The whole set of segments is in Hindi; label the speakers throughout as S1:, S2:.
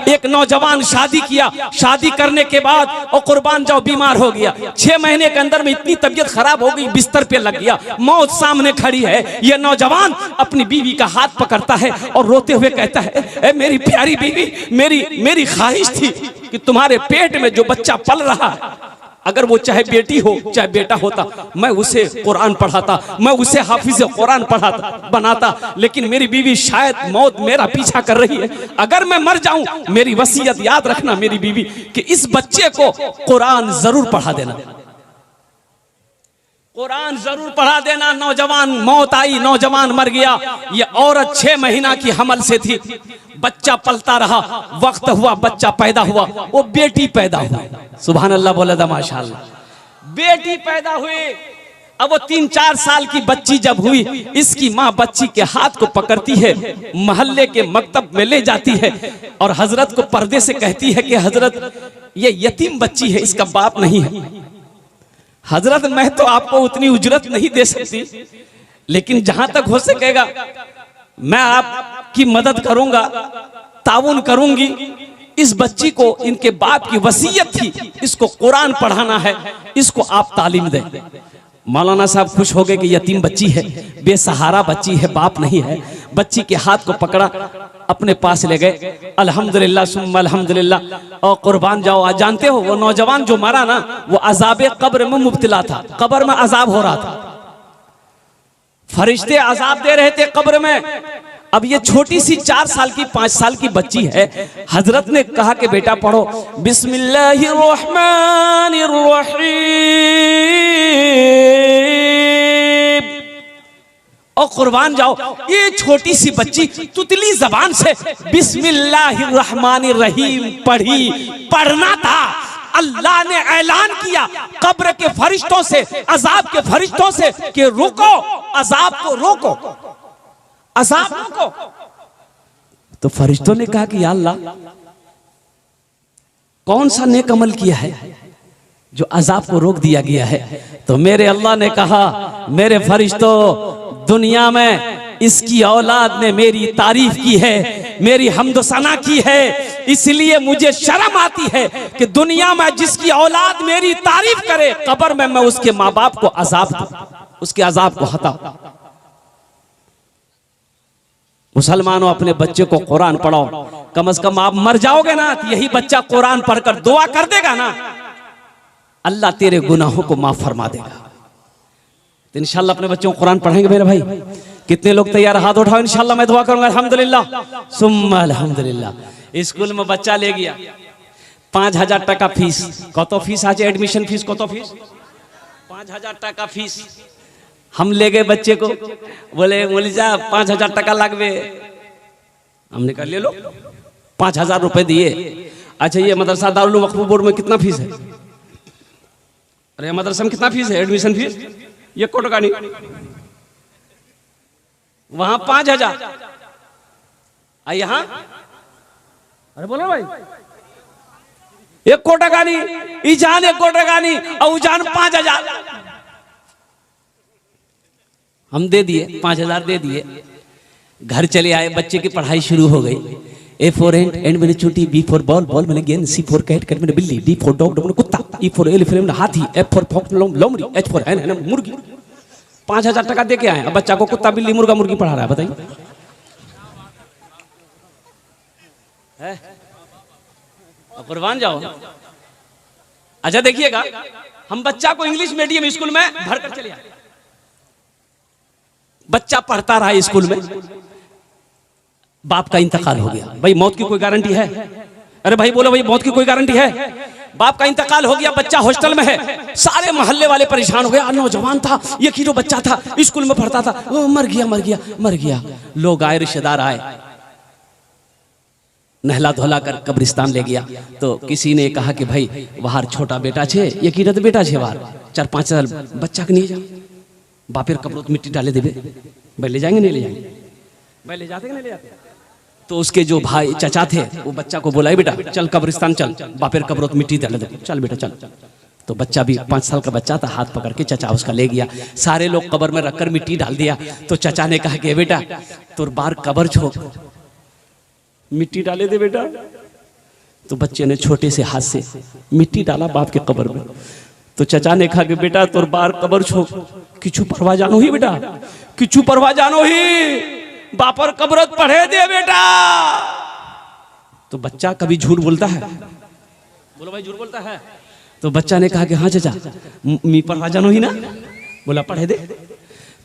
S1: एक नौजवान शादी किया, शादी करने के बाद और कुर्बान जाओ बीमार हो गया। 6 महीने के अंदर में इतनी तबीयत खराब हो गई, बिस्तर पे लग गया, मौत सामने खड़ी है। यह नौजवान अपनी बीवी का हाथ पकड़ता है और रोते हुए कहता है, ए मेरी प्यारी बीवी, मेरी ख्वाहिश थी कि तुम्हारे पेट में जो बच्चा पल रहा है, अगर वो चाहे बेटी हो चाहे बेटा होता, मैं उसे कुरान पढ़ाता, मैं उसे हाफिज कुरान पढ़ाता बनाता, लेकिन मेरी बीवी शायद मौत मेरा पीछा कर रही है। अगर मैं मर जाऊं, मेरी वसीयत याद रखना मेरी बीवी कि इस बच्चे को कुरान जरूर पढ़ा देना, कुरान जरूर पढ़ा देना। नौजवान मौत आई, नौजवान मर गया। ये औरत 6 महीना की हमल से थी, बच्चा पलता रहा, वक्त हुआ बच्चा पैदा हुआ, वो बेटी पैदा हुई। सुभान अल्लाह बोला था माशाअल्लाह, बेटी पैदा हुई। अब वो 3-4 साल की बच्ची जब हुई, इसकी माँ बच्ची के हाथ को पकड़ती है, मोहल्ले के मकतब में ले जाती है और हजरत को पर्दे से कहती है कि हजरत ये यतीम बच्ची है, इसका बाप नहीं है। हजरत मैं तो आपको उतनी उजरत नहीं दे सकती, लेकिन जहां तक हो सकेगा मैं आपकी मदद करूंगा, ताउन करूंगी। इस बच्ची को इनके बाप की वसीयत थी, इसको कुरान पढ़ाना है, इसको आप तालीम दें। मौलाना साहब खुश हो गए कि यतीम बच्ची है, बेसहारा बच्ची है, बाप नहीं है। बच्ची के हाथ को पकड़ा, अपने पास ले गए। अल्हम्दुलिल्लाह सुम्मा अल्हम्दुलिल्लाह। और कुर्बान जाओ, आज जानते हो वो नौजवान जो मरा ना, वो अजाबे कब्र में मुब्तला था, कब्र में अजाब हो रहा था, फरिश्ते अजाब दे रहे थे कब्र में। अब ये छोटी सी 4 साल की 5 साल की बच्ची है। हजरत ने कहा कि बेटा पढ़ो बिस्मिल्लाहिर्रहमानिर्रहीम। और कुर्बान जाओ, ये छोटी सी बच्ची तुतली जबान से बिस्मिल्लाहिर्रहमानिर्रहीम पढ़ी। पढ़ना था, अल्लाह ने ऐलान किया कब्र के फरिश्तों से, अजाब के फरिश्तों से कि रुको, अजाब को रोको, अजाब रोको। तो फरिश्तों ने कहा कि या अल्लाह, कौन सा नेक अमल किया है जो अजाब को रोक दिया गया है? तो मेरे अल्लाह ने कहा, मेरे फरिश्तों, दुनिया में इसकी औलाद ने मेरी तारीफ की है, मेरी हम्द सना की है, इसलिए मुझे शर्म आती है कि दुनिया में जिसकी औलाद मेरी तारीफ करे, कब्र में मैं उसके माँ बाप को अजाब दूं, उसके अजाब को हटाऊं। मुसलमानों, अपने बच्चे को कुरान पढ़ाओ। कम से कम आप मर जाओगे ना, तो यही बच्चा कुरान पढ़कर दुआ कर देगा ना, अल्लाह तेरे गुनाहों को माफ फरमा देगा। तो इंशाल्लाह अपने बच्चों को कुरान पढ़ाएंगे मेरे भाई। कितने लोग तैयार? हाथ उठाओ, इंशाल्लाह मैं दुआ करूंगा। अल्हम्दुलिल्लाह सुम्मा अल्हम्दुलिल्लाह। स्कूल में बच्चा ले गया, 5000 টাকা फीस। कत फीस आज एडमिशन फीस? कत फीस? 5000 টাকা फीस। हम ले गए बच्चे को, बोले मौलवी साहब 5000 টাকা লাগবে। हमने कहा ले लो। 5000 रुपए दिए। अच्छा, ये मदरसा दारुल वक्फ बोर्ड में कितना फीस है? अरे मदरसा में कितना फीस है? एडमिशन फीस 1 कोटी का नहीं, वहां 5000। यहाँ अरे बोलो भाई, 1 कोटी का नहीं, ईजान 1 कोटी का नहीं, और उजान 5000। हम दे दिए, 5000 दे दिए। घर चले आए, बच्चे की पढ़ाई शुरू हो गई। A for एंड मैंने चूटी, B for बॉल, बॉल मैंने गेंद, C for कैट, कैट मैंने बिल्ली, D for डॉग, मैंने कुत्ता, E for एलिफेंट हाथी, F for फॉक्स लोमड़ी, H for हैन मुर्गी। 5000 টাকা दे के आए, अब बच्चा को कुत्ता बिल्ली मुर्गा मुर्गी पढ़ा रहा है, बताइए। कुर्बान जाओ। अच्छा देखिएगा, हम बच्चा को इंग्लिश मीडियम स्कूल में भरकर चले आए। बच्चा पढ़ता रहा स्कूल में, बाप का इंतकाल हो गया। भाई मौत की कोई गारंटी है? अरे भाई बोलो भाई, मौत की कोई गारंटी है? बाप का इंतकाल हो गया, बच्चा हॉस्टल में है। सारे मोहल्ले वाले परेशान हो गए, नौजवान था, ये कीड़ो बच्चा था, स्कूल में पढ़ता था, वो मर गया मर गया मर गया। लोग आए, रिश्तेदार आए, नहला धोला कर कब्रिस्तान ले गया। तो किसी ने कहा कि भाई बाहर छोटा बेटा छे, ये कीड़ा तो बेटा छे, बाहर 4-5 साल बच्चा के नहीं जा, बापेर कब्रोत मिट्टी डाले देवे। भाई ले जाएंगे नहीं ले जाएंगे? भाई ले जाते नहीं ले जाते? तो उसके जो भाई चचा थे, वो बच्चा को बोला, बेटा चल कब्रिस्तान चल, बापेर कब्रोत मिट्टी डाले दे, चल बेटा चल। तो बच्चा भी 5 साल का बच्चा था, हाथ पकड़ के चचा उसका ले गया। सारे लोग कब्र में रखकर मिट्टी डाल दिया। तो चचा ने कहा कि बेटा तुर बार कब्र छोड़, मिट्टी डाले दे बेटा, तो बच्चे ने छोटे से हाथ से मिट्टी डाला बाप के कब्र में। तो चचा ने कहा कि बेटा तोर बार कब्र छो किचू परवा जानो ही बेटा, किचू परवा जानो ही बापर कब्रत पढ़े दे बेटा। तो बच्चा कभी झूठ बोलता है? बोलो भाई झूठ बोलता है? तो बच्चा ने कहा कि हाँ चचा मी पढ़वा जानो ही ना। बोला पढ़े दे।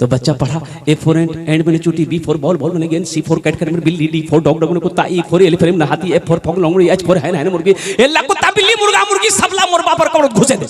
S1: तो बच्चा पढ़ा A for एंड मैंने चूटी, B for बॉल बॉल मैंने गेंद, C for कैट मैंने बिल्ली, D for डॉग डॉग मैंने कुत्ता, E for एलिफेंट नहाती, F for फॉग लोंगड़ी, H for हैन मुर्गी, एल्ला कुत्ता बिल्ली मुर्गा मुर्गी सबला मोर बापर कब्र घुसे दे।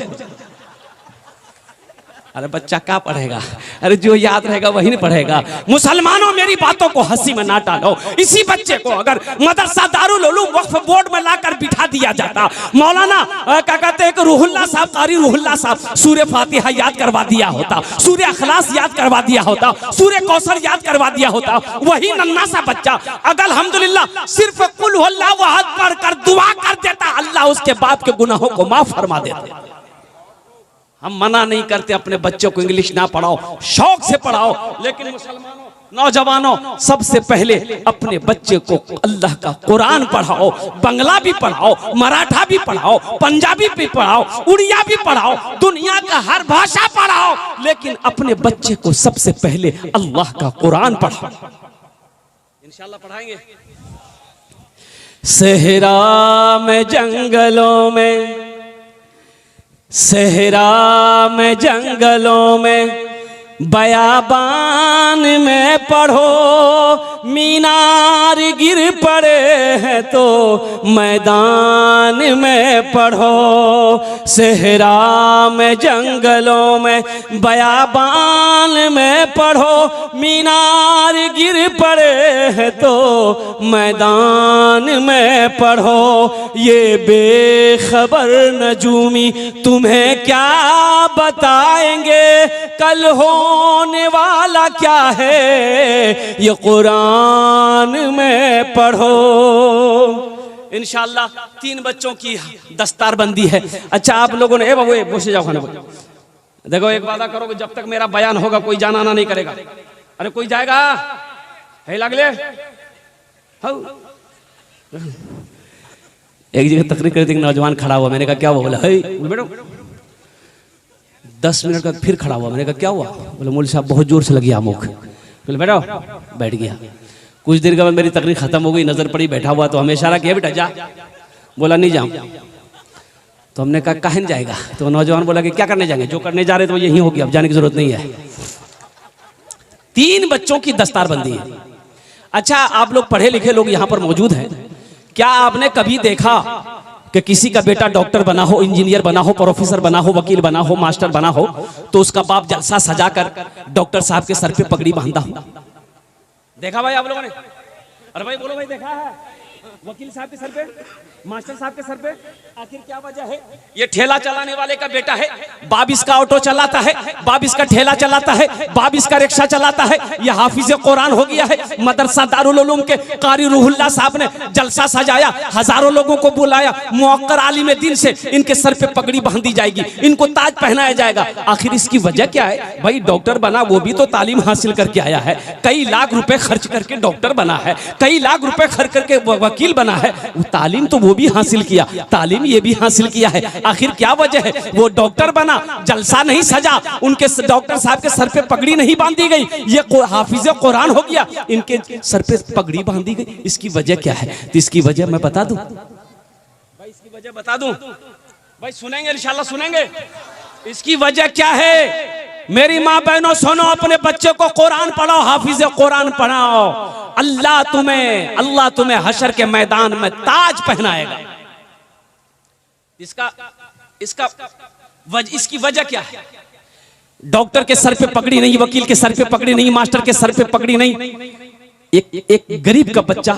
S1: अरे बच्चा क्या पढ़ेगा? अरे जो याद रहेगा वही नहीं पढ़ेगा। मुसलमानों मेरी बातों को हंसी में ना डालो। इसी बच्चे को अगर मदरसा दारुल उलूम वक्फ बोर्ड में लाकर बिठा दिया जाता, मौलाना क्या कहते हैं कि रूहुल्लाह साहब, कारी रूहुल्लाह साहब सूर्य फातिहा याद करवा दिया होता, सूर्य अखलास याद करवा दिया होता, सूर्य कौसर याद करवा दिया होता, वही नन्हा सा बच्चा अगर अल्हम्दुलिल्लाह सिर्फ कुल हुवल्लाहु अहद पढ़कर दुआ कर देता, अल्लाह उसके बाप के गुनाहों को माफ फरमा देता। हम मना नहीं करते अपने बच्चों को इंग्लिश ना पढ़ाओ, शौक से पढ़ाओ, लेकिन मुसलमानों नौजवानों सबसे पहले अपने बच्चे को अल्लाह का कुरान पढ़ाओ, बंगला भी पढ़ाओ, मराठा भी पढ़ाओ, पंजाबी भी पढ़ाओ, उड़िया भी पढ़ाओ, दुनिया का हर भाषा पढ़ाओ, लेकिन अपने बच्चे को सबसे पहले अल्लाह का कुरान पढ़ाओ। इंशाअल्लाह पढ़ाएंगे। सहरा में जंगलों में, सहरा में जंगलों में, बयाबान में पढ़ो, मीनार गिर पड़े हैं तो मैदान में पढ़ो। सहरा में जंगलों में, बयाबान में पढ़ो, मीनार गिर पड़े हैं तो मैदान में पढ़ो। ये बेखबर नजूमी तुम्हें क्या बताएंगे, कल होने वाला क्या है ये कुरान में पढ़ो। इंशाअल्लाह 3 बच्चों की दस्तारबंदी है। अच्छा आप लोगों ने बाबू बोसे जाओ खाने को। देखो एक वादा करो कि जब तक मेरा बयान होगा कोई जाना आना नहीं करेगा। अरे कोई जाएगा है लगले? एक जगह तकरीर करते नौजवान खड़ा हुआ, मैंने कहा क्या हुआ? बोला है बेटो 10 मिनट का फिर खड़ा हुआ, मैंने कहा क्या हुआ? बोले मौलवी साहब बहुत जोर से लगी आमुख। बोले बैठो, बैठ गया। कुछ देर के बाद मेरी तकरीर खत्म हो गई, नजर पड़ी बैठा हुआ, तो हमें इशारा किया बेटा जा। बोला नहीं जाऊं। तो हमने कहा कहाँ जाएगा? तो नौजवान बोला कि क्या करने जाएंगे, जो करने जा रहे तो यही होगी, अब जाने की जरूरत नहीं है। 3 बच्चों की दस्तारबंदी है। अच्छा आप लोग पढ़े लिखे लोग यहाँ पर मौजूद हैं, क्या आपने कभी देखा कि किसी का बेटा डॉक्टर बना हो, इंजीनियर बना हो, प्रोफेसर बना हो, वकील बना हो, मास्टर बना हो, तो उसका बाप जलसा सजाकर डॉक्टर साहब के सर पे पगड़ी बांधा हो? देखा भाई आप लोगों ने? अरे भाई बोलो भाई देखा है? वकील साहब के सर पे, मास्टर साहब के सर पे, आखिर क्या वजह है? ये ठेला चलाने वाले का बेटा है, बाप इसका ऑटो चलाता है, बाप इसका ठेला चलाता है, बाप इसका रिक्शा चलाता है, ये हाफिज कुरान हो गया है। मदरसा दारुल उलूम के कारी रूहुल्लाह साहब ने जलसा सजाया, हजारों लोगों को बुलाया, मुअक्कर आलिम दीन से इनके सर पे पगड़ी बांधी जाएगी, इनको ताज पहनाया जाएगा। आखिर इसकी वजह क्या है? भाई डॉक्टर बना वो भी तो तालीम हासिल करके आया है, कई लाख रुपए खर्च करके डॉक्टर बना है, कई लाख रुपए खर्च करके वकील बना है, वो तालीम तो वो भी हासिल किया, तालीम ये भी हासिल किया है। आखिर क्या वजह है? वो डॉक्टर बना, जलसा नहीं सजा, उनके डॉक्टर साहब के सर पे पगड़ी नहीं बांधी गई, ये हाफिज कुरान हो गया, इनके सर पे पगड़ी बांधी गई। इसकी वजह क्या है? तो इसकी वजह मैं बता दूं भाई, इसकी वजह बता दूं भाई, सुनेंगे इंशाल्लाह सुनेंगे। इसकी वजह क्या है? मेरी माँ बहनों सुनो, अपने बच्चे को कुरान पढ़ाओ, हाफिज कुरान पढ़ाओ, अल्लाह तुम्हें हशर के मैदान में ताज पहनाएगा। इसकी वजह क्या है? डॉक्टर के सर पे पगड़ी नहीं, वकील के सर पे पगड़ी नहीं, मास्टर के सर पे पगड़ी नहीं, एक गरीब का बच्चा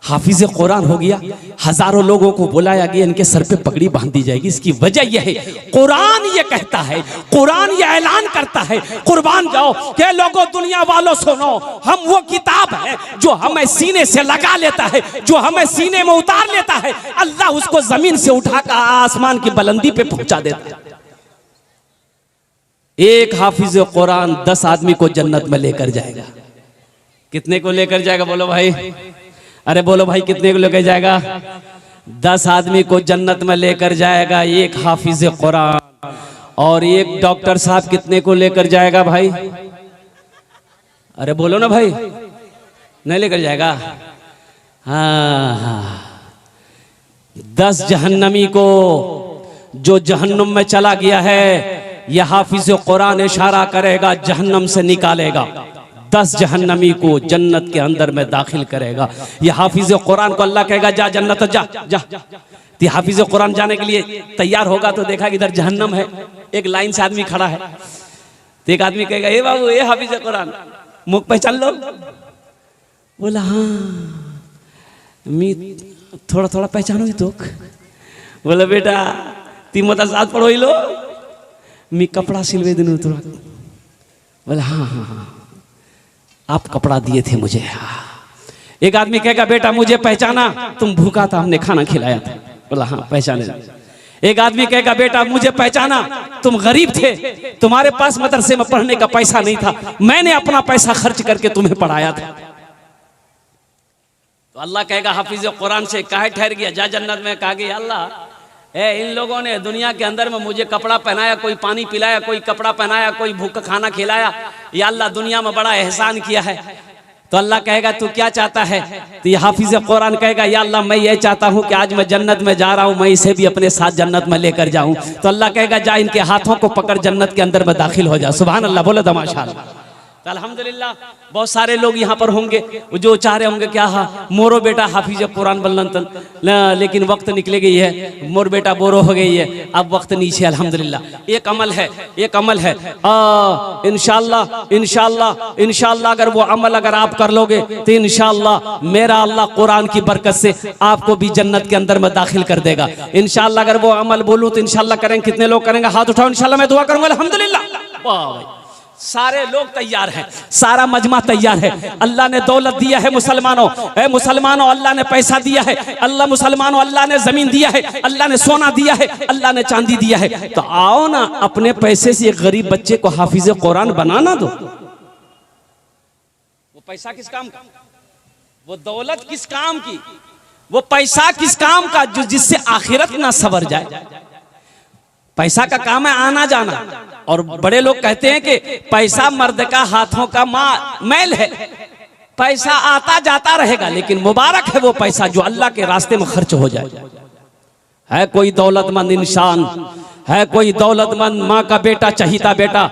S1: हाफिज कुरान हो गया, हजारों लोगों को बुलाया गया, इनके सर पे पगड़ी बांधी जाएगी। इसकी वजह यह है, कुरान ये कहता है, कुरान ये ऐलान करता है, कुर्बान जाओ के लोगों, दुनिया वालों सुनो, हम वो किताब है जो हमें सीने से लगा लेता है, जो हमें सीने में उतार लेता है, अल्लाह उसको जमीन से उठाकर आसमान की बुलंदी पे पहुंचा देता है। एक हाफिज कुरान 10 आदमी को जन्नत में लेकर जाएगा। कितने को लेकर जाएगा बोलो भाई? अरे बोलो भाई कितने को लेकर जाएगा? 10 आदमी को जन्नत में लेकर जाएगा एक हाफिज कुरान, और एक डॉक्टर साहब कितने को लेकर जाएगा भाई? अरे बोलो ना भाई, नहीं लेकर जाएगा? हाँ, 10 जहन्नमी को जो जहन्नुम में चला गया है, यह हाफिज कुरान इशारा करेगा जहन्नम से निकालेगा। 10 जहन्नमी को जन्नत के अंदर में दाखिल करेगा। यह हाफिज कुरान को अल्लाह कहेगा जा जन्नत जा जा। तो हाफिज कुरान जाने के लिए तैयार होगा तो देखा कि इधर जहन्नम है, एक लाइन से आदमी खड़ा है। तो एक आदमी कहेगा ए बाबू ए हाफिज कुरान, मुख पहचान लो। बोला हाँ मी थोड़ा थोड़ा पहचानो ही तो। बोला बेटा ती मत साथ पढ़ो ही लो, मी कपड़ा सिलवे दिन तुरंत। बोला हाँ हाँ हाँ आप कपड़ा दिए थे मुझे। एक आदमी कहेगा बेटा मुझे पहचाना, तुम भूखा था हमने खाना खिलाया था। बोला हाँ पहचाने। एक आदमी कहेगा बेटा मुझे पहचाना, तुम गरीब थे, तुम्हारे पास मदरसे में पढ़ने का पैसा नहीं था, मैंने अपना पैसा खर्च करके तुम्हें पढ़ाया था। तो अल्लाह कहेगा हाफिज कुरान से काहे ठहर गया, जा जन्नत में। कहा गया अल्लाह इन लोगों ने दुनिया के अंदर में मुझे कपड़ा पहनाया, कोई पानी पिलाया, कोई कपड़ा पहनाया, कोई भूखा खाना खिलाया, या अल्लाह दुनिया में बड़ा एहसान किया है। तो अल्लाह कहेगा तू क्या चाहता है? तो ये हाफिज कुरान कहेगा या अल्लाह मैं ये चाहता हूँ कि आज मैं जन्नत में जा रहा हूँ, मैं इसे भी अपने साथ जन्नत में लेकर जाऊँ। तो अल्लाह कहेगा जा इनके हाथों को पकड़ जन्नत के अंदर में दाखिल हो जा। सुभान अल्लाह, बोलो तो माशाअल्लाह। तो अल्हम्दुलिल्लाह बहुत सारे लोग यहाँ पर होंगे जो चाह रहे होंगे क्या हाँ मोरो बेटा हाफिज कुरान बनलन, लेकिन वक्त निकले गई है, मोर बेटा बोरो हो गई है, अब वक्त नीचे। अल्हम्दुलिल्लाह एक अमल है, एक अमल है इंशाअल्लाह इंशाअल्लाह इंशाअल्लाह अगर वो अमल अगर आप कर लोगे तो इंशाअल्लाह मेरा अल्लाह कुरान की बरकत से आपको भी जन्नत के अंदर में दाखिल कर देगा इंशाअल्लाह। अगर वो अमल बोलूं तो इंशाअल्लाह करेंगे। कितने लोग करेंगे? हाथ उठाओ, इंशाअल्लाह मैं दुआ करूंगा। अल्हम्दुलिल्लाह वाह, सारे लोग तैयार हैं, सारा मजमा तैयार है। अल्लाह ने दौलत दिया है मुसलमानों, ए मुसलमानों अल्लाह ने पैसा दिया है, अल्लाह मुसलमानों अल्लाह ने जमीन दिया है, अल्लाह ने सोना दिया है, अल्लाह ने चांदी दिया है। तो आओ ना अपने पैसे से एक गरीब बच्चे को हाफिज कुरान बनाना दो। वो पैसा किस काम का, वो दौलत किस काम की, वो पैसा किस काम का जो जिससे आखिरत ना सवर जाए। पैसा का काम है आना जाना, और बड़े लोग कहते हैं कि पैसा मर्द का हाथों का मैल है, पैसा आता जाता रहेगा, लेकिन मुबारक है वो पैसा जो अल्लाह के रास्ते में खर्च हो जाए। है कोई दौलतमंद इंसान, है कोई दौलतमंद माँ का बेटा, चहीता बेटा,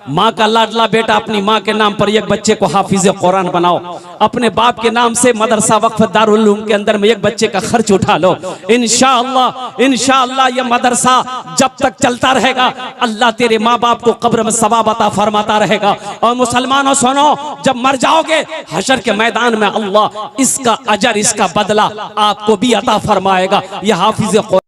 S1: माँ का लाडला बेटा, अपनी माँ के नाम पर एक बच्चे को हाफिज कुरान बनाओ, अपने बाप के नाम से मदरसा वक्फ दारुल उलूम के अंदर में एक बच्चे का खर्च उठा लो। इंशाअल्लाह इंशाअल्लाह ये मदरसा जब तक चलता रहेगा अल्लाह तेरे माँ बाप को कब्र में सवाब अता फरमाता रहेगा। और मुसलमानों सुनो, जब मर जाओगे हशर के मैदान में अल्लाह इसका अजर, इसका बदला आपको भी अता फरमाएगा। यह हाफिज